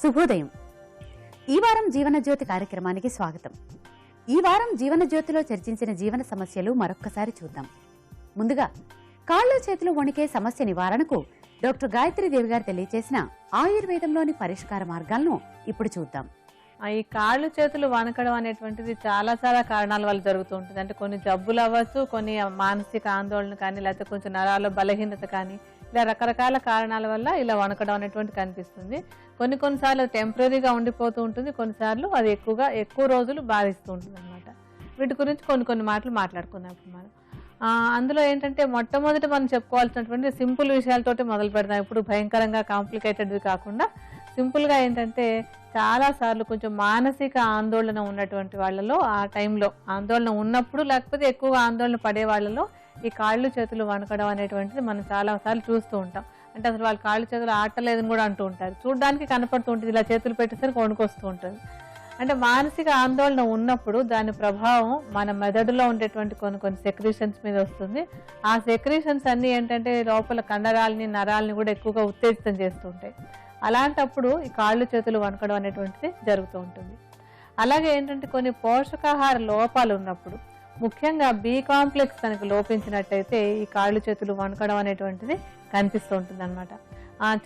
శుభోదయం. ఈ వారం జీవన జ్యోతి కార్యక్రమానికి స్వాగతం. ఈ వారం జీవన జ్యోతిలో చర్చించిన జీవన సమస్యలు మరొక్కసారి చూద్దాం. ముందుగా కాళ్ళు చేతులు వణికే సమస్య నివారణకు డాక్టర్ గాయత్రి దేవి గారు తెలియజేసిన ఆయుర్వేదంలోని పరిష్కార మార్గాలను ఇప్పుడు చూద్దాం. ఈ కాళ్ళు చేతులు వణకడం అనేటువంటిది చాలా కారణాల వల్ల జరుగుతూ ఉంటుంది. అంటే కొన్ని జబ్బులు అవ్వచ్చు, కొన్ని మానసిక ఆందోళన కానీ, లేకపోతే కొంచెం నరాల బలహీనత కానీ, ఇలా రకరకాల కారణాల వల్ల ఇలా వణకడం అనేటువంటి కనిపిస్తుంది. కొన్నిసార్లు టెంపరీగా ఉండిపోతూ ఉంటుంది, కొన్నిసార్లు అది ఎక్కువ రోజులు బాధిస్తూ ఉంటుంది అనమాట. వీటి గురించి కొన్ని మాటలు మాట్లాడుకుందాం ఇప్పుడు మనం. అందులో ఏంటంటే మొట్టమొదటి మనం చెప్పుకోవాల్సినటువంటి సింపుల్ విషయాలతోటి మొదలు పెడదాం. ఇప్పుడు భయంకరంగా కాంప్లికేటెడ్వి కాకుండా సింపుల్గా ఏంటంటే చాలాసార్లు కొంచెం మానసిక ఆందోళన ఉన్నటువంటి వాళ్ళలో, ఆ టైంలో ఆందోళన ఉన్నప్పుడు లేకపోతే ఎక్కువగా ఆందోళన పడే వాళ్ళలో ఈ కాళ్ళు చేతులు వణకడం అనేటువంటిది మనం చాలాసార్లు చూస్తూ ఉంటాం. అంటే అసలు వాళ్ళ కాళ్ళు చేతులు ఆటలేదని కూడా అంటూ ఉంటారు. చూడడానికి కనపడుతూ ఉంటుంది, ఇలా చేతులు పెట్టేసరికి వణుకొస్తూ ఉంటుంది. అంటే మానసిక ఆందోళన ఉన్నప్పుడు దాని ప్రభావం మన మెదడులో ఉండేటువంటి కొన్ని సెక్రీషన్స్ మీద వస్తుంది. ఆ సెక్రీషన్స్ అన్నీ ఏంటంటే లోపల కండరాలని, నరాలని కూడా ఎక్కువగా ఉత్తేజితం చేస్తూ ఉంటాయి. అలాంటప్పుడు ఈ కాళ్ళు చేతులు వణకడం అనేటువంటిది జరుగుతూ ఉంటుంది. అలాగే ఏంటంటే కొన్ని పోషకాహార లోపాలు ఉన్నప్పుడు, ముఖ్యంగా బి కాంప్లెక్స్ కనుక లోపించినట్టయితే ఈ కాళ్ళు చేతులు వణకడం అనేటువంటిది కనిపిస్తూ ఉంటుంది అనమాట.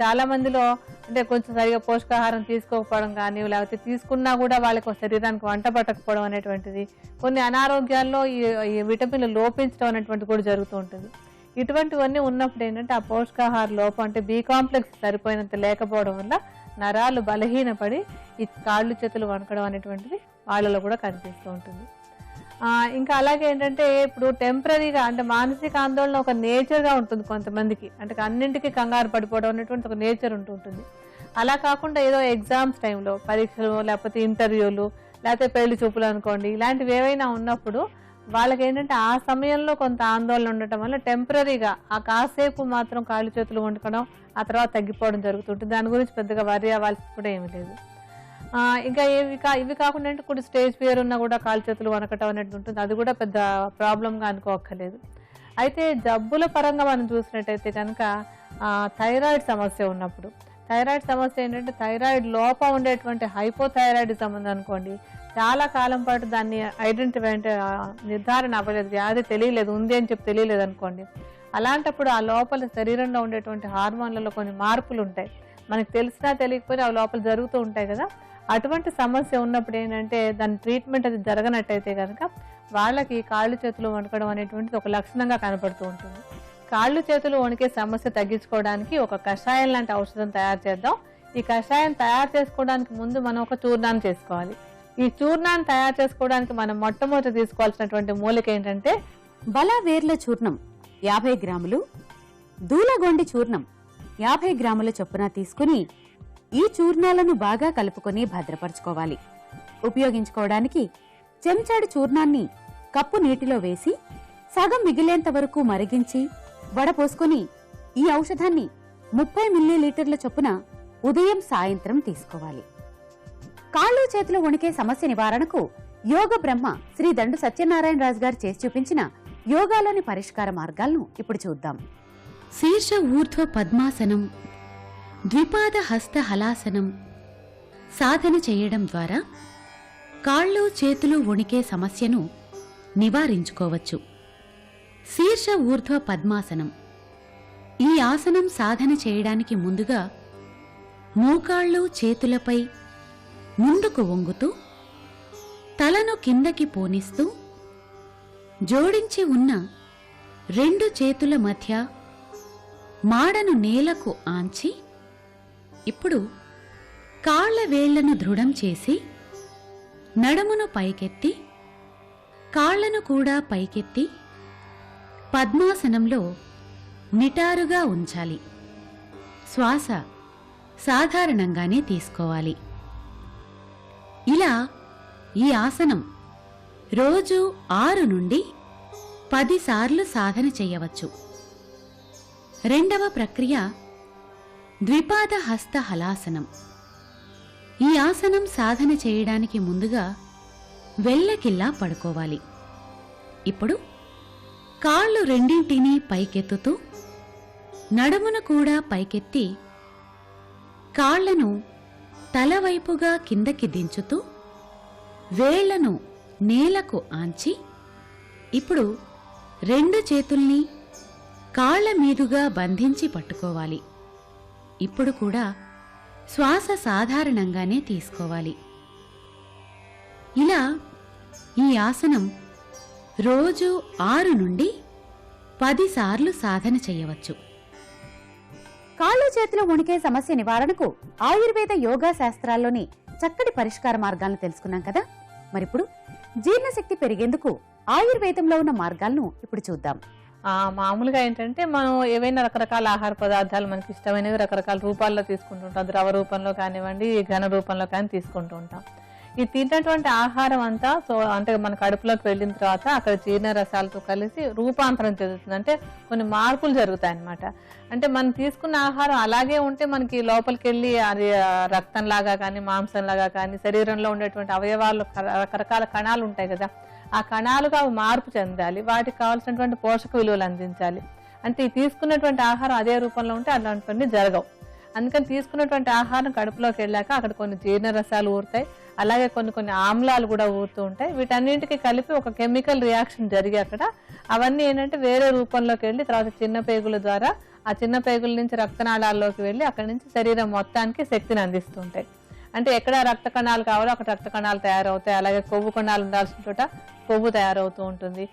చాలా మందిలో అంటే కొంచెం సరిగా పోషకాహారం తీసుకోకపోవడం కానీ, లేకపోతే తీసుకున్నా కూడా వాళ్ళకి శరీరానికి వంట పట్టకపోవడం అనేటువంటిది, కొన్ని అనారోగ్యాల్లో ఈ విటమిన్లు లోపించడం అనేటువంటిది కూడా జరుగుతూ ఉంటుంది. ఇటువంటివన్నీ ఉన్నప్పుడు ఏంటంటే ఆ పోషకాహార లోపం అంటే బి కాంప్లెక్స్ సరిపోయినంత లేకపోవడం వల్ల నరాలు బలహీనపడి ఈ కాళ్ళు చేతులు వణకడం అనేటువంటిది వాళ్ళలో కూడా కనిపిస్తూ ఉంటుంది. ఇంకా అలాగే ఏంటంటే ఇప్పుడు టెంపరీగా అంటే మానసిక ఆందోళన ఒక నేచర్గా ఉంటుంది కొంతమందికి. అంటే అన్నింటికి కంగారు పడిపోవడం అనేటువంటి ఒక నేచర్ ఉంటుంది. అలా కాకుండా ఏదో ఎగ్జామ్స్ టైంలో, పరీక్షలు, లేకపోతే ఇంటర్వ్యూలు, లేకపోతే పెళ్లి చూపులు అనుకోండి, ఇలాంటివి ఏవైనా ఉన్నప్పుడు వాళ్ళకి ఏంటంటే ఆ సమయంలో కొంత ఆందోళన ఉండటం వల్ల టెంపరీగా ఆ కాసేపు మాత్రం కాళ్ళు చేతులు వణకడం, ఆ తర్వాత తగ్గిపోవడం జరుగుతుంటుంది. దాని గురించి పెద్దగా వరి అవ్వాల్సి కూడా ఏమీ లేదు. ఇంకా ఇవి కాకుండా అంటే కొన్ని స్టేజ్ ఫియర్ ఉన్నా కూడా కాళ్ళు చేతులు వణకటం అనేది ఉంటుంది. అది కూడా పెద్ద ప్రాబ్లంగా అనుకోక్కర్లేదు. అయితే జబ్బుల పరంగా మనం చూసినట్టయితే కనుక థైరాయిడ్ సమస్య ఉన్నప్పుడు, థైరాయిడ్ సమస్య ఏంటంటే థైరాయిడ్ లోపం ఉండేటువంటి హైపోథైరాయిడిజం ఉందనుకోండి, చాలా కాలం పాటు దాన్ని ఐడెంటిఫై అంటే నిర్ధారణ అవ్వలేదు, వ్యాధి తెలియలేదు, ఉంది అని చెప్పి తెలియలేదు అనుకోండి. అలాంటప్పుడు ఆ లోపల శరీరంలో ఉండేటువంటి హార్మోన్లలో కొన్ని మార్పులు ఉంటాయి, మనకు తెలిసినా తెలియకపోయినా అవి లోపల జరుగుతూ ఉంటాయి కదా. అటువంటి సమస్య ఉన్నప్పుడు ఏంటంటే దాని ట్రీట్మెంట్ అది జరగనట్టయితే కనుక వాళ్ళకి కాళ్ళు చేతులు వణకడం అనేటువంటిది ఒక లక్షణంగా కనపడుతూ ఉంటుంది. కాళ్ళు చేతులు వణికే సమస్య తగ్గించుకోవడానికి ఒక కషాయం లాంటి ఔషధం తయారు చేద్దాం. ఈ కషాయం తయారు చేసుకోవడానికి ముందు మనం ఒక చూర్ణాన్ని చేసుకోవాలి. ఈ చూర్ణాన్ని తయారు చేసుకోవడానికి మనం మొట్టమొదటి తీసుకోవాల్సినటువంటి మూలిక ఏంటంటే బల వేర్ల చూర్ణం 50 గ్రాములు, దూలగొండి చూర్ణం 50 గ్రాముల చొప్పున తీసుకుని ఈ చూర్ణాలను బాగా కలుపుకొని భద్రపరచుకోవాలి. ఉపయోగించుకోవడానికి చెంచాడు చూర్ణాన్ని కప్పు నీటిలో వేసి సగం మిగిలేంత వరకు మరిగించి వడపోసుకుని ఈ ఔషధాన్ని 30 మిల్లీలీటర్ల చొప్పున ఉదయం సాయంత్రం తీసుకోవాలి. కాళ్ళు చేతులు వణికే సమస్య నివారణకు యోగ బ్రహ్మ శ్రీ దండు సత్యనారాయణ రాజు గారు చేసి చూపించిన యోగాలోని పరిష్కార మార్గాలను ఇప్పుడు చూద్దాం. శీర్ష ఊర్ధ్వ పద్మాసనం, ద్విపాద హస్త హలాసనం సాధన చేయడం ద్వారా కాళ్ళు చేతులు వణికే సమస్యను నివారించుకోవచ్చు. శీర్ష ఊర్ధ్వ పద్మాసనం. ఈ ఆసనం సాధన చేయడానికి ముందుగా మోకాళ్ళు చేతులపై ముందుకు వంగుతూ తలను కిందకి పోనిస్తూ జోడించి ఉన్న 2 చేతుల మధ్య మాడను నేలకు ఆంచి ఇప్పుడు కాళ్ల వేళ్లను దృఢం చేసి నడుమును పైకెత్తి కాళ్లను కూడా పైకెత్తి పద్మాసనంలో నిటారుగా ఉంచాలి. శ్వాస సాధారణంగానే తీసుకోవాలి. ఇలా ఈ ఆసనం రోజు 6 నుండి 10 సార్లు సాధన చేయవచ్చు. రెండవ ప్రక్రియ ద్విపాద హస్త హలాసనం. ఈ ఆసనం సాధన చేయడానికి ముందుగా వెల్లకిల్లా పడుకోవాలి. ఇప్పుడు కాళ్ళు రెండింటినీ పైకెత్తుతూ నడుమును కూడా పైకెత్తి కాళ్లను తలవైపుగా కిందకి దించుతూ వేళ్లను నేలకు ఆంచి ఇప్పుడు 2 చేతుల్ని కాళ్ల మీదుగా బంధించి పట్టుకోవాలి. ఇప్పుడు కూడా శ్వాస సాధారణంగానే తీసుకోవాలి. ఇలా ఈ ఆసనం రోజు 6 నుండి 10 సార్లు సాధన చేయవచ్చు. కాళ్ళు చేతులు వణికే సమస్య నివారణకు ఆయుర్వేద యోగా శాస్త్రాల్లోని చక్కటి పరిష్కార మార్గాలను తెలుసుకున్నాం కదా. మరిప్పుడు జీర్ణశక్తి పెరిగేందుకు ఆయుర్వేదంలో ఉన్న మార్గాలను ఇప్పుడు చూద్దాం. మామూలుగా ఏంటంటే మనం ఏవైనా రకరకాల ఆహార పదార్థాలు మనకి ఇష్టమైనవి రకరకాల రూపాల్లో తీసుకుంటుంటాం. ద్రవ రూపంలో కానివ్వండి, ఘన రూపంలో కానీ తీసుకుంటూ ఉంటాం. ఈ తిన్నటువంటి ఆహారం అంతా అంటే మన కడుపులోకి వెళ్ళిన తర్వాత అక్కడ జీర్ణ రసాలతో కలిసి రూపాంతరం చెందుతుంది. అంటే కొన్ని మార్పులు జరుగుతాయి అన్నమాట. అంటే మనం తీసుకున్న ఆహారం అలాగే ఉంటే మనకి లోపలికి వెళ్ళి అది రక్తంలాగా కానీ మాంసంలాగా కానీ శరీరంలో ఉండేటువంటి అవయవాలు రకరకాల కణాలు ఉంటాయి కదా, ఆ కణాలుగా మార్పు చెందాలి. వాటికి కావాల్సినటువంటి పోషక విలువలు అందించాలి. అంటే ఈ తీసుకున్నటువంటి ఆహారం అదే రూపంలో ఉంటే అలాంటివన్నీ జరగవు. అందుకని తీసుకున్నటువంటి ఆహారం కడుపులోకి వెళ్ళాక అక్కడ కొన్ని జీర్ణ రసాలు ఊరుతాయి, అలాగే కొన్ని ఆమ్లాలు కూడా ఊరుతూ ఉంటాయి. వీటన్నింటికి కలిపి ఒక కెమికల్ రియాక్షన్ జరిగి అక్కడ అవన్నీ ఏంటంటే వేరే రూపంలోకి వెళ్ళి తర్వాత చిన్న పేగుల ద్వారా ఆ చిన్న పేగుల నుంచి రక్తనాళాల్లోకి వెళ్ళి అక్కడి నుంచి శరీరం మొత్తానికి శక్తిని అందిస్తూ ఉంటాయి. అంటే ఎక్కడ రక్త కణాలు కావాలో అక్కడ రక్త కణాలు తయారవుతాయి, అలాగే కొవ్వు కణాలు ఉండాల్సిన చోట కొవ్వు తయారవుతూ ఉంటుంది,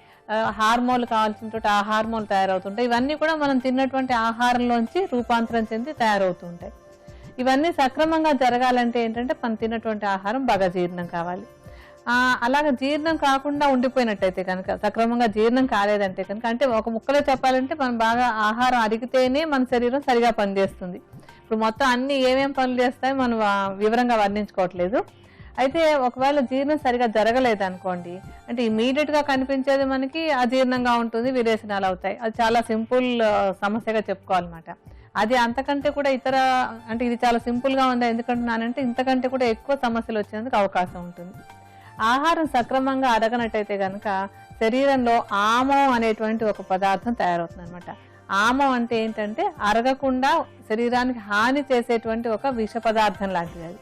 హార్మోన్లు కావాల్సిన చోట ఆ హార్మోన్లు తయారవుతుంటాయి. ఇవన్నీ కూడా మనం తిన్నటువంటి ఆహారంలోంచి రూపాంతరం చెంది తయారవుతూ ఉంటాయి. ఇవన్నీ సక్రమంగా జరగాలంటే ఏంటంటే మనం తిన్నటువంటి ఆహారం బాగా జీర్ణం కావాలి. అలాగే జీర్ణం కాకుండా ఉండిపోయినట్టయితే కనుక, సక్రమంగా జీర్ణం కాలేదంటే కనుక, అంటే ఒక ముక్కలో చెప్పాలంటే మనం బాగా ఆహారం అరిగితేనే మన శరీరం సరిగా పనిచేస్తుంది. ఇప్పుడు మొత్తం అన్ని ఏమేం పనులు చేస్తాయో మనం వివరంగా వర్ణించుకోవట్లేదు. అయితే ఒకవేళ జీర్ణం సరిగా జరగలేదు అనుకోండి, అంటే ఇమీడియట్ గా కనిపించేది మనకి అజీర్ణంగా ఉంటుంది, విరేచనాలు అవుతాయి. అది చాలా సింపుల్ సమస్యగా చెప్పుకోవాలన్నమాట. అది అంతకంటే కూడా అంటే ఇది చాలా సింపుల్ గా ఉంది ఎందుకంటున్నానంటే ఇంతకంటే కూడా ఎక్కువ సమస్యలు వచ్చేందుకు అవకాశం ఉంటుంది. ఆహారం సక్రమంగా అరగనట్టయితే కనుక శరీరంలో ఆమం అనేటువంటి ఒక పదార్థం తయారవుతుంది అనమాట. ఆమం అంటే ఏంటంటే అరగకుండా శరీరానికి హాని చేసేటువంటి ఒక విష పదార్థం లాంటిది. అది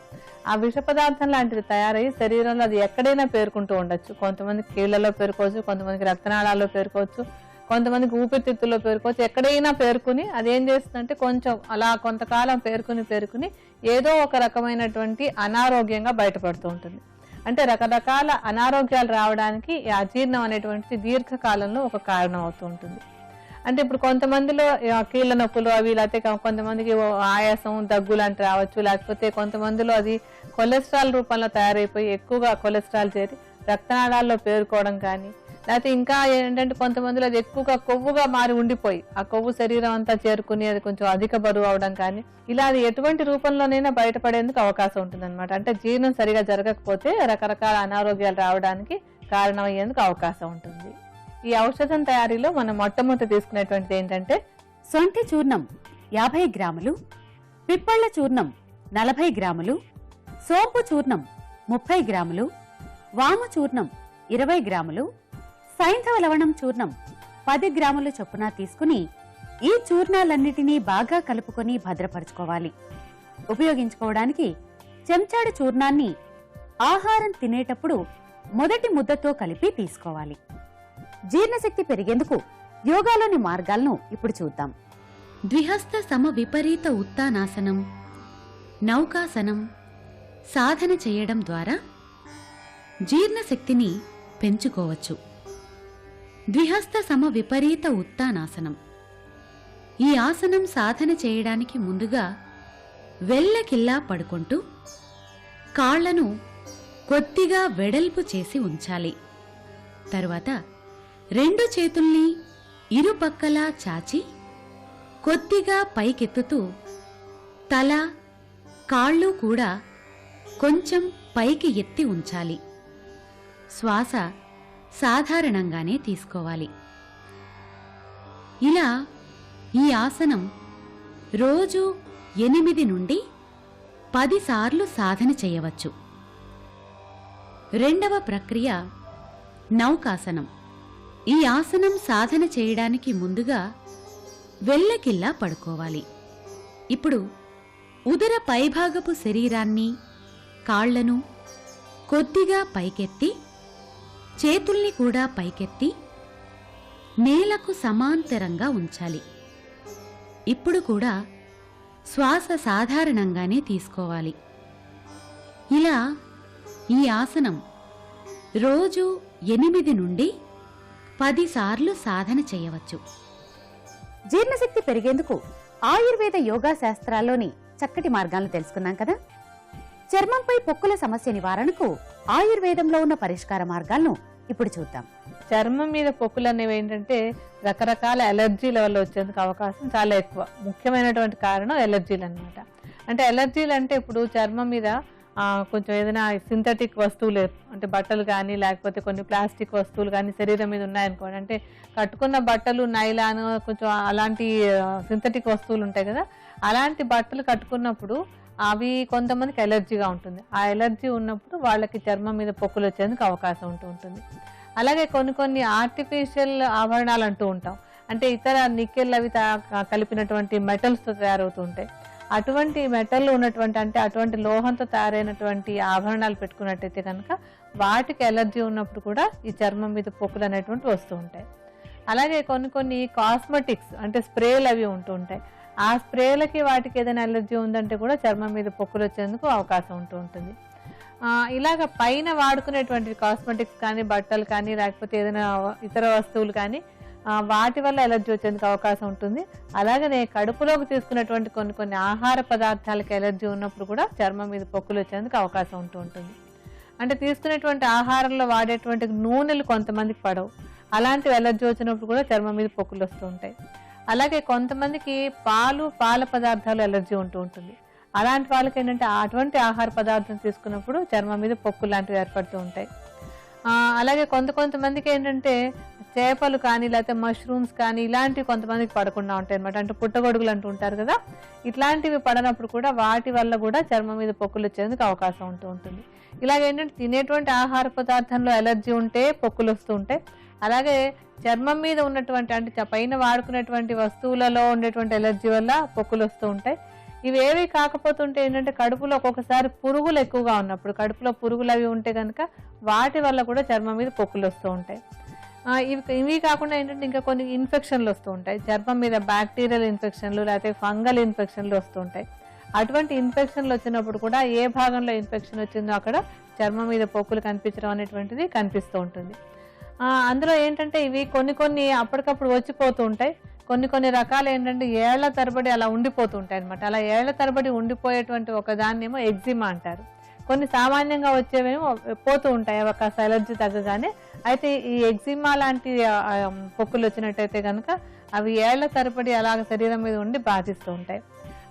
ఆ విష పదార్థం లాంటిది తయారయ్యి శరీరంలో అది ఎక్కడైనా పేరుకుంటూ ఉండొచ్చు. కొంతమంది కీళ్లలో పేరుకోవచ్చు, కొంతమందికి రక్తనాళాల్లో పేరుకోవచ్చు, కొంతమందికి ఊపిరితిత్తుల్లో పేరుకోవచ్చు. ఎక్కడైనా పేరుకుని అదేం చేస్తుందంటే కొంచెం అలా కొంతకాలం పేరుకుని ఏదో ఒక రకమైనటువంటి అనారోగ్యంగా బయటపడుతూ ఉంటుంది. అంటే రకరకాల అనారోగ్యాలు రావడానికి ఈ అజీర్ణం అనేటువంటిది దీర్ఘకాలంలో ఒక కారణం అవుతూ ఉంటుంది. అంటే ఇప్పుడు కొంతమందిలో కీళ్ళ నొప్పులు అవి, లేకపోతే కొంతమందికి ఆయాసం దగ్గు లాంటి రావచ్చు, లేకపోతే కొంతమందిలో అది కొలెస్ట్రాల్ రూపంలో తయారైపోయి ఎక్కువగా కొలెస్ట్రాల్ చేరి రక్తనాళాల్లో పేరుకోవడం కానీ, లేకపోతే ఇంకా ఏంటంటే కొంతమందిలో అది ఎక్కువగా కొవ్వుగా మారి ఉండిపోయి ఆ కొవ్వు శరీరం అంతా చేరుకుని అది కొంచెం అధిక బరువు అవడం కానీ, ఇలా అది ఎటువంటి రూపంలోనైనా బయటపడేందుకు అవకాశం ఉంటుంది అనమాట. అంటే జీర్ణం సరిగా జరగకపోతే రకరకాల అనారోగ్యాలు రావడానికి కారణమయ్యేందుకు అవకాశం ఉంటుంది. ఈ ఔషధం తయారీలో మనం మొట్టమొదటి తీసుకునేటువంటిది ఏంటంటే సొంటి చూర్ణం 50 గ్రాములు, పిప్పళ్ళ చూర్ణం 40 గ్రాములు, సోంపు చూర్ణం 30 గ్రాములు, వాము చూర్ణం 20 గ్రాములు, సైంధవ లవణం చూర్ణం 10 గ్రాములు చొప్పున తీసుకుని ఈ చూర్ణాలన్నిటినీ బాగా కలుపుకొని భద్రపరచుకోవాలి. ఉపయోగించుకోవడానికి చెంచాడు చూర్ణాన్ని ఆహారం తినేటప్పుడు మొదటి ముద్దతో కలిపి తీసుకోవాలి. జీర్ణశక్తి పెరిగేందుకు యోగాలోని మార్గాలను ఇప్పుడు చూద్దాం. ద్విహస్త సమ విపరీత ఉత్తానాసనం, నౌకాసనం సాధన చేయడం ద్వారా జీర్ణశక్తిని పెంచుకోవచ్చు. ద్విహస్త సమ విపరీత ఉత్తానాసనం. ఈ ఆసనం సాధన చేయడానికి ముందుగా వెల్లకిల్లా పడుకుంటూ కాళ్లను కొద్దిగా వెడల్పు చేసి ఉంచాలి. తరువాత 2 చేతుల్ని ఇరుపక్కలా చాచి కొద్దిగా పైకెత్తుతూ తల, కాళ్ళు కూడా కొంచెం పైకి ఎత్తి ఉంచాలి. శ్వాస సాధారణంగానే తీసుకోవాలి. ఇలా ఈ ఆసనం రోజు 8 నుండి 10 సార్లు సాధన చేయవచ్చు. రెండవ ప్రక్రియ నౌకాసనం. ఈ ఆసనం సాధన చేయడానికి ముందుగా వెల్లకిల్లా పడుకోవాలి. ఇప్పుడు ఉదర పైభాగపు శరీరాన్ని, కాళ్లను కొద్దిగా పైకెత్తి, చేతుల్ని కూడా పైకెత్తి నేలకు సమాంతరంగా ఉంచాలి. ఇప్పుడు కూడా శ్వాస సాధారణంగానే తీసుకోవాలి. ఇలా ఈ ఆసనం రోజు 8 నుండి 10 సార్లు సాధన చేయవచ్చు. జీర్ణశక్తి పెరిగేందుకు ఆయుర్వేద యోగా శాస్త్రాల్లోని చక్కటి మార్గాలను తెలుసుకున్నాం కదా. చర్మంపై పొక్కుల సమస్య నివారణకు ఆయుర్వేదంలో ఉన్న పరిష్కార మార్గాలను ఇప్పుడు చూద్దాం. చర్మం మీద పొక్కులు అనేవి ఏంటంటే రకరకాల ఎలర్జీల వల్ల వచ్చేందుకు అవకాశం చాలా ఎక్కువ. ముఖ్యమైనటువంటి కారణం ఎలర్జీలు అన్నమాట. అంటే ఎలర్జీలు అంటే ఇప్పుడు చర్మం మీద కొంచెం ఏదైనా సింథటిక్ వస్తువులు అంటే బట్టలు కానీ లేకపోతే కొన్ని ప్లాస్టిక్ వస్తువులు కానీ శరీరం మీద ఉన్నాయనుకోండి, అంటే కట్టుకున్న బట్టలు నైలాన్ కొంచెం అలాంటి సింథటిక్ వస్తువులు ఉంటాయి కదా, అలాంటి బట్టలు కట్టుకున్నప్పుడు అవి కొంతమందికి ఎలర్జీగా ఉంటుంది. ఆ ఎలర్జీ ఉన్నప్పుడు వాళ్ళకి చర్మం మీద పొక్కులు వచ్చేందుకు అవకాశం ఉంటుంది. అలాగే కొన్ని ఆర్టిఫిషియల్ ఆభరణాలు అంటూ ఉంటాం, అంటే ఇతర నికెల్ అవి కలిపినటువంటి మెటల్స్తో తయారవుతూ ఉంటాయి. అటువంటి మెటల్ ఉన్నటువంటి అంటే అటువంటి లోహంతో తయారైనటువంటి ఆభరణాలు పెట్టుకున్నట్టయితే కనుక వాటికి ఎలర్జీ ఉన్నప్పుడు కూడా ఈ చర్మం మీద పొక్కులు అనేటువంటి వస్తూ ఉంటాయి. అలాగే కొన్ని కాస్మెటిక్స్ అంటే స్ప్రేలు అవి ఉంటూ ఉంటాయి. ఆ స్ప్రేలకి వాటికి ఏదైనా ఎలర్జీ ఉందంటే కూడా చర్మం మీద పొక్కులు వచ్చేందుకు అవకాశం ఉంటుంది. ఇలాగ పైన వాడుకునేటువంటి కాస్మెటిక్స్ కానీ బట్టలు కానీ లేకపోతే ఏదైనా ఇతర వస్తువులు కానీ వాటి వల్ల ఎలర్జీ వచ్చేందుకు అవకాశం ఉంటుంది. అలాగనే కడుపులోకి తీసుకున్నటువంటి కొన్ని ఆహార పదార్థాలకు ఎలర్జీ ఉన్నప్పుడు కూడా చర్మం మీద పొక్కులు వచ్చేందుకు అవకాశం ఉంటుంది. అంటే తీసుకునేటువంటి ఆహారంలో వాడేటువంటి నూనెలు కొంతమందికి పడవు, అలాంటివి ఎలర్జీ వచ్చినప్పుడు కూడా చర్మం మీద పొక్కులు వస్తూ ఉంటాయి. అలాగే కొంతమందికి పాల పదార్థాలు ఎలర్జీ ఉంటుంది. అలాంటి వాళ్ళకి ఏంటంటే అటువంటి ఆహార పదార్థం తీసుకున్నప్పుడు చర్మం మీద పొక్కులు లాంటివి ఏర్పడుతూ ఉంటాయి. అలాగే కొంతమందికి ఏంటంటే చేపలు కానీ లేకపోతే మష్రూమ్స్ కానీ ఇలాంటివి కొంతమందికి పడకుండా ఉంటాయి అనమాట. అంటే పుట్టగొడుగులు అంటూ ఉంటారు కదా, ఇట్లాంటివి పడనప్పుడు కూడా వాటి వల్ల కూడా చర్మం మీద పొక్కులు వచ్చేందుకు అవకాశం ఉంటుంది. ఇలాగేంటంటే తినేటువంటి ఆహార పదార్థంలో ఎలర్జీ ఉంటే పొక్కులు వస్తూ ఉంటాయి. అలాగే చర్మం మీద ఉన్నటువంటి అంటే పైన వాడుకునేటువంటి వస్తువులలో ఉండేటువంటి ఎలర్జీ వల్ల పొక్కులు వస్తూ ఉంటాయి. ఇవేవి కాకపోతుంటే ఏంటంటే కడుపులో ఒక్కొక్కసారి పురుగులు ఎక్కువగా ఉన్నప్పుడు, కడుపులో పురుగులు అవి ఉంటే కనుక వాటి వల్ల కూడా చర్మం మీద పొక్కులు వస్తూ ఉంటాయి. ఇవి కాకుండా ఏంటంటే ఇంకా కొన్ని ఇన్ఫెక్షన్లు వస్తూ ఉంటాయి. చర్మం మీద బ్యాక్టీరియల్ ఇన్ఫెక్షన్లు లేకపోతే ఫంగల్ ఇన్ఫెక్షన్లు వస్తూ ఉంటాయి. అటువంటి ఇన్ఫెక్షన్లు వచ్చినప్పుడు కూడా ఏ భాగంలో ఇన్ఫెక్షన్ వచ్చిందో అక్కడ చర్మం మీద పొక్కులు కనిపించడం అనేటువంటిది కనిపిస్తూ ఉంటుంది. అందులో ఏంటంటే ఇవి కొన్ని అప్పటికప్పుడు వచ్చిపోతూ ఉంటాయి. కొన్ని రకాలు ఏంటంటే ఏళ్ల తరబడి అలా ఉండిపోతూ ఉంటాయి అనమాట. అలా ఏళ్ల తరబడి ఉండిపోయేటువంటి ఒక దాన్నేమో ఎగ్జిమా అంటారు. కొన్ని సామాన్యంగా వచ్చేవేమో పోతూ ఉంటాయి అవకాశ ఎలర్జీ తగ్గగానే. అయితే ఈ ఎగ్జిమా లాంటి పొక్కులు వచ్చినట్టయితే కనుక అవి ఏళ్ల తరబడి అలాగ శరీరం మీద ఉండి బాధిస్తూ ఉంటాయి.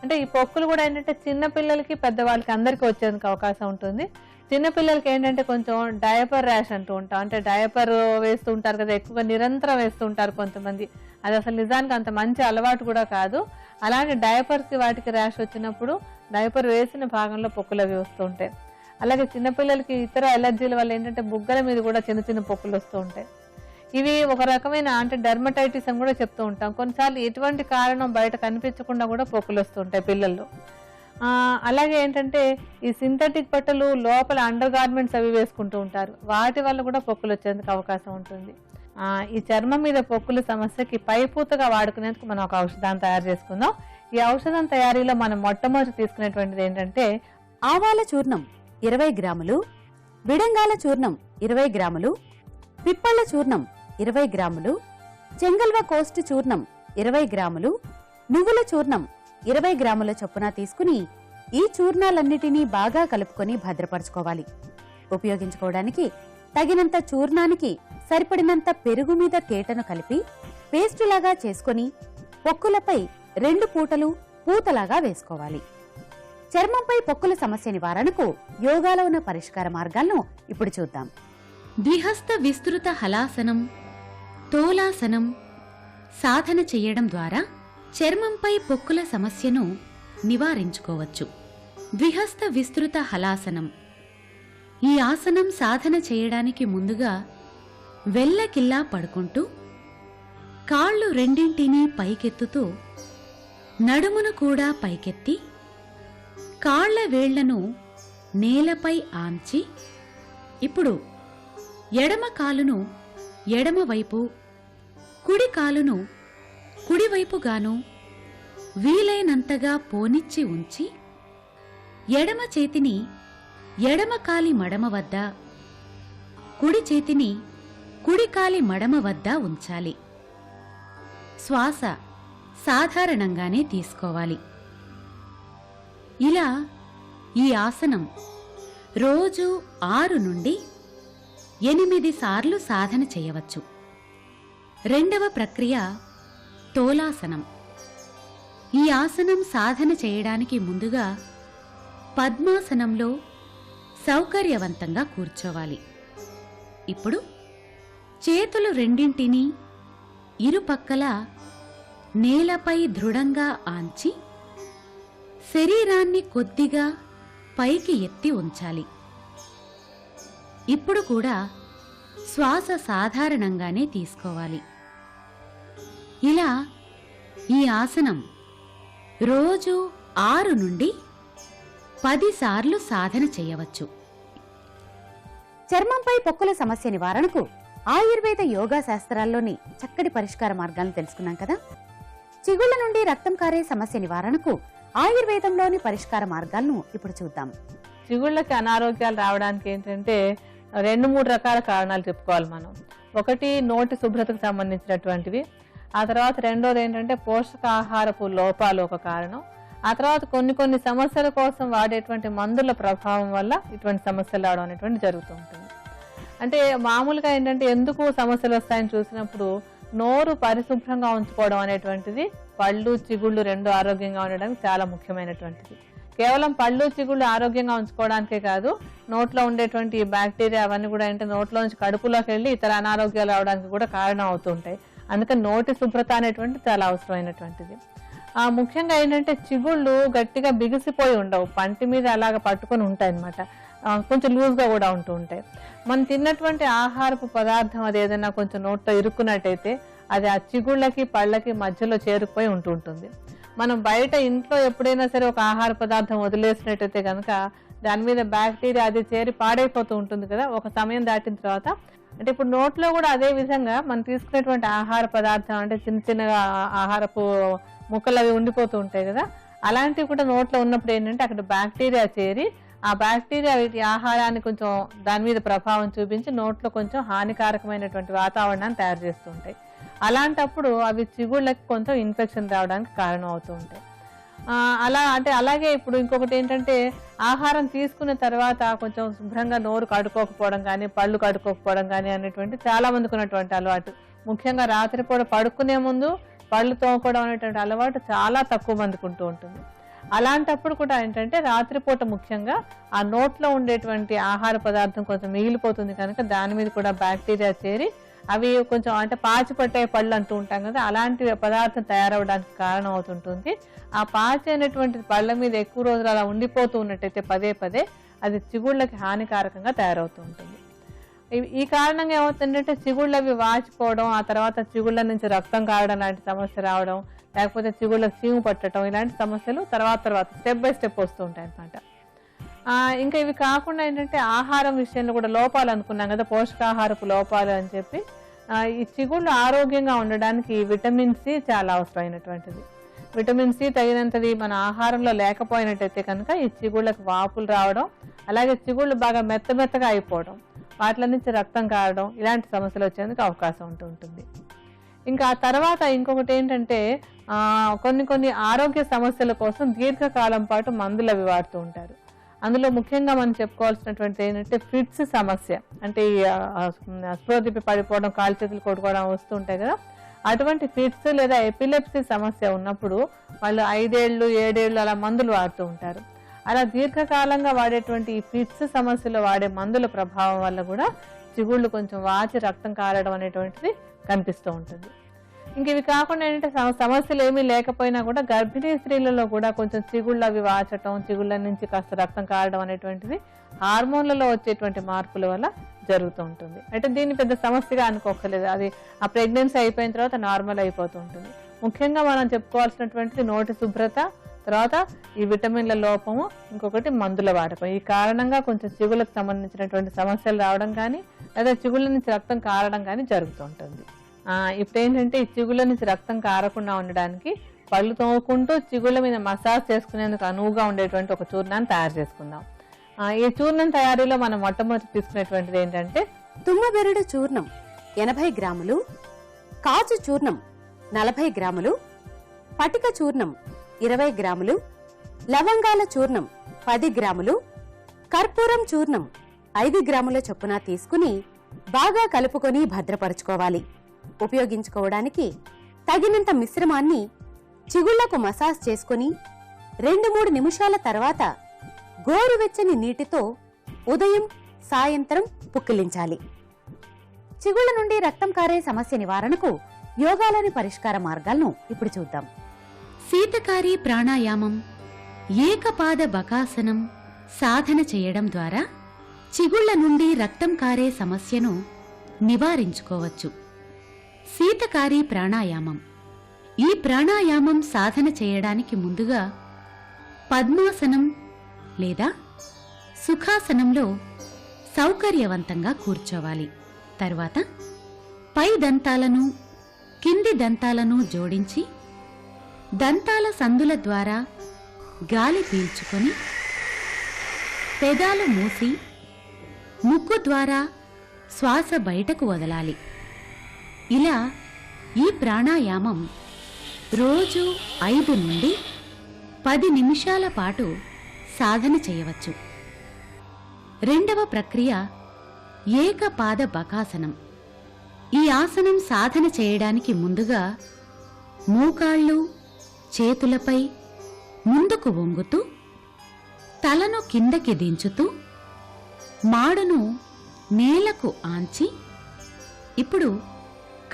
అంటే ఈ పొక్కులు కూడా ఏంటంటే చిన్నపిల్లలకి పెద్దవాళ్ళకి అందరికీ వచ్చేందుకు అవకాశం ఉంటుంది. చిన్నపిల్లలకి ఏంటంటే కొంచెం డయపర్ ర్యాష్ అంటూ ఉంటాం, అంటే డయపర్ వేస్తూ ఉంటారు కదా, ఎక్కువగా నిరంతరం వేస్తూ ఉంటారు కొంతమంది. అది అసలు నిజానికి అంత మంచి అలవాటు కూడా కాదు. అలాంటి డయపర్స్కి వాటికి ర్యాష్ వచ్చినప్పుడు డయపర్ వేసిన భాగంలో పొక్కులు అవి వస్తూ ఉంటాయి. అలాగే చిన్నపిల్లలకి ఇతర ఎలర్జీల వల్ల ఏంటంటే బుగ్గల మీద కూడా చిన్న పొక్కులు వస్తూ ఉంటాయి. ఇవి ఒక రకమైన అంటే డెర్మటైటిస్ అని కూడా చెప్తూ ఉంటాం. కొన్నిసార్లు ఎటువంటి కారణం బయట కనిపించకుండా కూడా పొక్కులు వస్తూ ఉంటాయి పిల్లల్లో. అలాగే ఏంటంటే ఈ సింథటిక్ బట్టలు లోపల అండర్ గార్మెంట్స్ అవి వేసుకుంటూ ఉంటారు, వాటి వల్ల కూడా పొక్కులు వచ్చేందుకు అవకాశం ఉంటుంది. ఈ చర్మం మీద పొక్కుల సమస్యకి పైపూతగా వాడుకునేందుకు మనం ఒక ఔషధాన్ని తయారు చేసుకుందాం. ఈ ఔషధం తయారీలో మనం మొట్టమొదటి తీసుకునేటువంటిది ఏంటంటే ఆవాల చూర్ణం 20 గ్రాములు, విడంగాల చూర్ణం 20 గ్రాములు, పిప్పళ్ళ చూర్ణం 20 గ్రాములు, చెంగల్వ కోస్ట్ చూర్ణం 20 గ్రాములు, నువ్వుల చూర్ణం 20 గ్రాముల చొప్పున తీసుకుని ఈ చూర్ణాలన్నిటినీ బాగా కలుపుకొని భద్రపరచుకోవాలి. ఉపయోగించుకోవడానికి తగినంత చూర్ణానికి సరిపడినంత పెరుగు మీద తేటను కలిపి పేస్టులాగా చేసుకుని పొక్కులపై 2 పూటలు పూతలాగా వేసుకోవాలి. చర్మంపై పొక్కుల సమస్య నివారణకు యోగాలో ఉన్న పరిష్కార మార్గాలను ఇప్పుడు చూద్దాం. ద్విహస్త విస్తృత హలాసనం, తోలాసనం సాధన చేయడం ద్వారా చర్మంపై పొక్కుల సమస్యను నివారించుకోవచ్చు. ద్విహస్త విస్తృత హలాసనం. ఈ ఆసనం సాధన చేయడానికి ముందుగా వెల్లకిల్లా పడుకుంటూ కాళ్ళు రెండింటినీ పైకెత్తుతూ నడుమును కూడా పైకెత్తి కాళ్ల వేళ్లను నేలపై ఆంచి ఇప్పుడు ఎడమ కాలును ఎడమవైపు, కుడి కాలును కుడివైపుగాను వీలైనంతగా పోనిచ్చి ఉంచి ఎడమ చేతిని ఎడమ కాలి మడమ వద్ద, కుడి చేతిని కుడి కాలి మడమ వద్ద ఉంచాలి. శ్వాస సాధారణంగానే తీసుకోవాలి. ఇలా ఈ ఆసనం రోజు 6 నుండి 8 సార్లు సాధన చేయవచ్చు. రెండవ ప్రక్రియ తోలాసనం. ఈ ఆసనం సాధన చేయడానికి ముందుగా పద్మాసనంలో సౌకర్యవంతంగా కూర్చోవాలి. ఇప్పుడు చేతులు రెండింటినీ ఇరుపక్కల నేలపై దృఢంగా ఆంచి శరీరాన్ని కొద్దిగా పైకి ఎత్తి ఉంచాలి. ఇప్పుడు కూడా శ్వాస సాధారణంగానే తీసుకోవాలి. ఇలా ఈ ఆసనం రోజు 6 నుండి 10 సార్లు సాధన చేయవచ్చు. చర్మంపై పొక్కుల సమస్య నివారణకు ఆయుర్వేద యోగా శాస్త్రాల్లోని చక్కటి పరిష్కార మార్గాలను తెలుసుకున్నాం కదా. చిగుళ్ల నుండి రక్తం కారే సమస్య నివారణకు ఆయుర్వేదంలోని పరిష్కార మార్గాలను ఇప్పుడు చూద్దాం. చిగుళ్ళకి అనారోగ్యాలు రావడానికి ఏంటంటే 2-3 రకాల కారణాలు చెప్పుకోవాలి మనం. ఒకటి నోటి శుభ్రతకు సంబంధించినటువంటివి, ఆ తర్వాత రెండోది ఏంటంటే పోషకాహారపు లోపాలు ఒక కారణం, ఆ తర్వాత కొన్ని సమస్యల కోసం వాడేటువంటి మందుల ప్రభావం వల్ల ఇటువంటి సమస్యలు రావడం అనేటువంటి జరుగుతూ ఉంటుంది. అంటే మామూలుగా ఏంటంటే ఎందుకు సమస్యలు వస్తాయని చూసినప్పుడు నోరు పరిశుభ్రంగా ఉంచుకోవడం అనేటువంటిది పళ్ళు చిగుళ్ళు రెండు ఆరోగ్యంగా ఉండడానికి చాలా ముఖ్యమైనటువంటిది. కేవలం పళ్ళు చిగుళ్ళు ఆరోగ్యంగా ఉంచుకోవడానికే కాదు, నోట్లో ఉండేటువంటి బ్యాక్టీరియా అవన్నీ కూడా ఏంటంటే నోట్లోంచి కడుపులోకి వెళ్ళి ఇతర అనారోగ్యాలు రావడానికి కూడా కారణం అవుతుంటాయి. అందుకని నోటి శుభ్రత అనేటువంటి చాలా అవసరమైనటువంటిది. ముఖ్యంగా ఏంటంటే చిగుళ్ళు గట్టిగా బిగిసిపోయి ఉండవు, పంటి మీద అలాగ పట్టుకొని ఉంటాయి అన్నమాట, కొంచెం లూజ్గా కూడా ఉంటూ ఉంటాయి. మనం తిన్నటువంటి ఆహారపు పదార్థం అది ఏదైనా కొంచెం నోట్లో ఇరుక్కున్నట్టయితే అది ఆ చిగుళ్ళకి పళ్ళకి మధ్యలో చేరుకుపోయి ఉంటుంది. మనం బయట ఇంట్లో ఎప్పుడైనా సరే ఒక ఆహార పదార్థం వదిలేసినట్టయితే కనుక దాని మీద బ్యాక్టీరియా అది చేరి పాడైపోతూ ఉంటుంది కదా ఒక సమయం దాటిన తర్వాత. అంటే ఇప్పుడు నోట్లో కూడా అదే విధంగా మనం తీసుకునేటువంటి ఆహార పదార్థం అంటే చిన్నగా ఆహారపు ముక్కలు అవి ఉండిపోతూ ఉంటాయి కదా, అలాంటివి కూడా నోట్లో ఉన్నప్పుడు ఏంటంటే అక్కడ బ్యాక్టీరియా చేరి ఆ బ్యాక్టీరియా వీటి ఆహారాన్ని కొంచెం దాని మీద ప్రభావం చూపించి నోట్లో కొంచెం హానికారకమైనటువంటి వాతావరణాన్ని తయారు చేస్తూ ఉంటాయి. అలాంటప్పుడు అవి చిగుళ్ళకి కొంచెం ఇన్ఫెక్షన్ రావడానికి కారణం అవుతూ ఉంటాయి. అలాగే ఇప్పుడు ఇంకొకటి ఏంటంటే ఆహారం తీసుకున్న తర్వాత కొంచెం శుభ్రంగా నోరు కడుక్కోకపోవడం కానీ పళ్ళు కడుక్కోకపోవడం కానీ అనేటువంటి చాలా మందికి ఉన్నటువంటి అలవాటు. ముఖ్యంగా రాత్రిపూట పడుకునే ముందు పళ్ళు తోముకోవడం అనేటువంటి అలవాటు చాలా తక్కువ మందికి ఉంటూ ఉంటుంది. అలాంటప్పుడు కూడా ఏంటంటే రాత్రిపూట ముఖ్యంగా ఆ నోట్లో ఉండేటువంటి ఆహార పదార్థం కొంచెం మిగిలిపోతుంది కనుక దాని మీద కూడా బ్యాక్టీరియా చేరి అవి కొంచెం అంటే పాచి పట్టే పళ్ళు అంటూ ఉంటాం కదా, అలాంటి పదార్థం తయారవడానికి కారణం అవుతుంటుంది. ఆ పాచి అనేటువంటి పళ్ళ మీద ఎక్కువ రోజులు అలా ఉండిపోతూ ఉన్నట్టయితే పదే అది చిగుళ్ళకి హానికారకంగా తయారవుతూ ఉంటుంది. ఈ కారణంగా ఏమవుతుందంటే చిగుళ్ళు అవి వాచిపోవడం, ఆ తర్వాత చిగుళ్ళ నుంచి రక్తం కారడం లాంటి సమస్య రావడం, లేకపోతే చిగుళ్ళకి చీము పట్టడం, ఇలాంటి సమస్యలు తర్వాత స్టెప్ బై స్టెప్ వస్తూ ఉంటాయి అన్నమాట. ఇంకా ఇవి కాకుండా ఏంటంటే ఆహారం విషయంలో కూడా లోపాలు అనుకున్నాం కదా, పోషకాహారపు లోపాలు అని చెప్పి. ఈ చిగుళ్ళు ఆరోగ్యంగా ఉండడానికి విటమిన్ సి చాలా అవసరమైనటువంటిది. విటమిన్ సి తగినంతది మన ఆహారంలో లేకపోయినట్టయితే కనుక ఈ చిగుళ్ళకి వాపులు రావడం, అలాగే చిగుళ్ళు బాగా మెత్తగా అయిపోవడం, వాటి నుంచి రక్తం కారడం, ఇలాంటి సమస్యలు వచ్చేందుకు అవకాశం ఉంటుంది. ఇంకా ఆ తర్వాత ఇంకొకటి ఏంటంటే కొన్ని ఆరోగ్య సమస్యల కోసం దీర్ఘకాలం పాటు మందులు అవి వాడుతూ ఉంటారు. అందులో ముఖ్యంగా మనం చెప్పుకోవాల్సినటువంటి ఏంటంటే ఫిట్స్ సమస్య, అంటే స్పృహ తిప్పి పడిపోవడం, కాలు చేతులు కొట్టుకోవడం వస్తుంటాయి కదా, అటువంటి ఫిట్స్ లేదా ఎపిలెప్సీ సమస్య ఉన్నప్పుడు వాళ్ళు 5 ఏళ్ళు 7 ఏళ్ళు అలా మందులు వాడుతూ ఉంటారు. అలా దీర్ఘకాలంగా వాడేటువంటి ఈ ఫిట్స్ సమస్యలో వాడే మందుల ప్రభావం వల్ల కూడా చిగుళ్ళు కొంచెం వాచి రక్తం కారడం అనేటువంటిది కనిపిస్తూ ఉంటుంది. ఇంక ఇవి కాకుండా ఏంటంటే సమస్యలు ఏమీ లేకపోయినా కూడా గర్భిణీ స్త్రీలలో కూడా కొంచెం చిగుళ్ళు అవి వాచటం, చిగుళ్ళ నుంచి కాస్త రక్తం కారడం అనేటువంటిది హార్మోన్లలో వచ్చేటువంటి మార్పుల వల్ల జరుగుతూ ఉంటుంది. అంటే దీన్ని పెద్ద సమస్యగా అనుకోకలేదు, అది ఆ ప్రెగ్నెన్సీ అయిపోయిన తర్వాత నార్మల్ అయిపోతూ ఉంటుంది. ముఖ్యంగా మనం చెప్పుకోవాల్సినటువంటిది నోటి శుభ్రత, తర్వాత ఈ విటమిన్ల లోపము, ఇంకొకటి మందుల వాడకం. ఈ కారణంగా కొంచెం చిగుళ్ళకు సంబంధించినటువంటి సమస్యలు రావడం కానీ లేదా చిగుళ్ళ నుంచి రక్తం కారడం కానీ జరుగుతూ ఉంటుంది. ఇప్పుడు ఏంటంటే ఈ చిగుళ్ళ నుంచి రక్తం కారకుండా ఉండడానికి పళ్ళు తోముకుంటూ చిగుళ్ళ మీద మసాజ్ చేసుకునేందుకు అనువుగా ఉండేటువంటి ఒక చూర్ణాన్ని తయారు చేసుకుందాం. ఈ చూర్ణం తయారీలో మనం మొట్టమొదటి తీసుకునేటువంటిది ఏంటంటే తుమ్మబెరడు చూర్ణం 80 గ్రాములు, కాజు చూర్ణం 40 గ్రాములు, పటిక చూర్ణం 20 గ్రాములు, లవంగాల చూర్ణం 10 గ్రాములు, కర్పూరం చూర్ణం 5 గ్రాముల చొప్పున తీసుకుని బాగా కలుపుకొని భద్రపరుచుకోవాలి. ఉపయోగించుకోవడానికి తగినంత మిశ్రమాన్ని చిగుళ్లకు మసాజ్ చేసుకుని 2-3 నిమిషాల తర్వాత గోరువెచ్చని నీటితో ఉదయం సాయంత్రం పుక్కిలించాలి. చిగుళ్ల నుండి రక్తం కారే సమస్య నివారణకు యోగాలోని పరిష్కార మార్గాలను ఇప్పుడు చూద్దాం. శీతకారి ప్రాణాయామం, ఏకపాద బకాసనం సాధన చేయడం ద్వారా చిగుళ్ల నుండి రక్తం కారే సమస్యను నివారించుకోవచ్చు. శీతకారి ప్రాణాయామం. ఈ ప్రాణాయామం సాధన చేయడానికి ముందుగా పద్మాసనం లేదా సుఖాసనంలో సౌకర్యవంతంగా కూర్చోవాలి. తర్వాత పై దంతాలను కింది దంతాలను జోడించి దంతాల సందుల ద్వారా గాలి పీల్చుకొని పెదాలు మూసి ముక్కు ద్వారా శ్వాస బయటకు వదలాలి. ఇలా ఈ ప్రాణాయామం రోజు 5 నుండి 10 నిమిషాల పాటు సాధన చేయవచ్చు. రెండవ ప్రక్రియ ఏకపాద బకాసనం. ఈ ఆసనం సాధన చేయడానికి ముందుగా మోకాళ్ళు చేతులపై ముందుకు వంగుతూ తలను కిందకి దించుతూ మాడును నేలకు ఆంచి ఇప్పుడు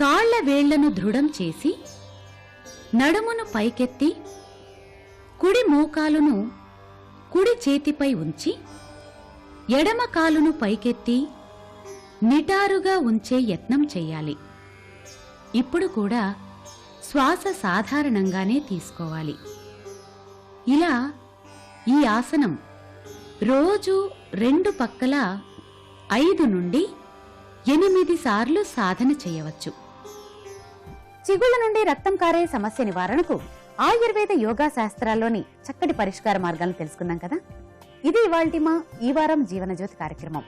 కాళ్ల వేళ్లను దృఢం చేసి నడుమును పైకెత్తి కుడి మోకాలును కుడి చేతిపై ఉంచి ఎడమ కాలును పైకెత్తి నిటారుగా ఉంచే యత్నం చెయ్యాలి. ఇప్పుడు కూడా శ్వాస సాధారణంగానే తీసుకోవాలి. ఇలా ఈ ఆసనం రోజు 2 పక్కల 5 నుండి 8 సార్లు సాధన చేయవచ్చు. చిగుళ్ల నుండి రక్తం కారే సమస్య నివారణకు ఆయుర్వేద యోగా శాస్త్రాల్లోని చక్కటి పరిష్కార మార్గాలను తెలుసుకున్నాం కదా. ఇది ఇవాల్టి మా ఈ వారం జీవనజ్యోతి కార్యక్రమం.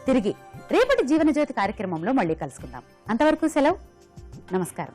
తిరిగి రేపటి జీవనజ్యోతి కార్యక్రమంలో మళ్ళీ కలుసుకుందాం. అంతవరకు సెలవు. నమస్కారం.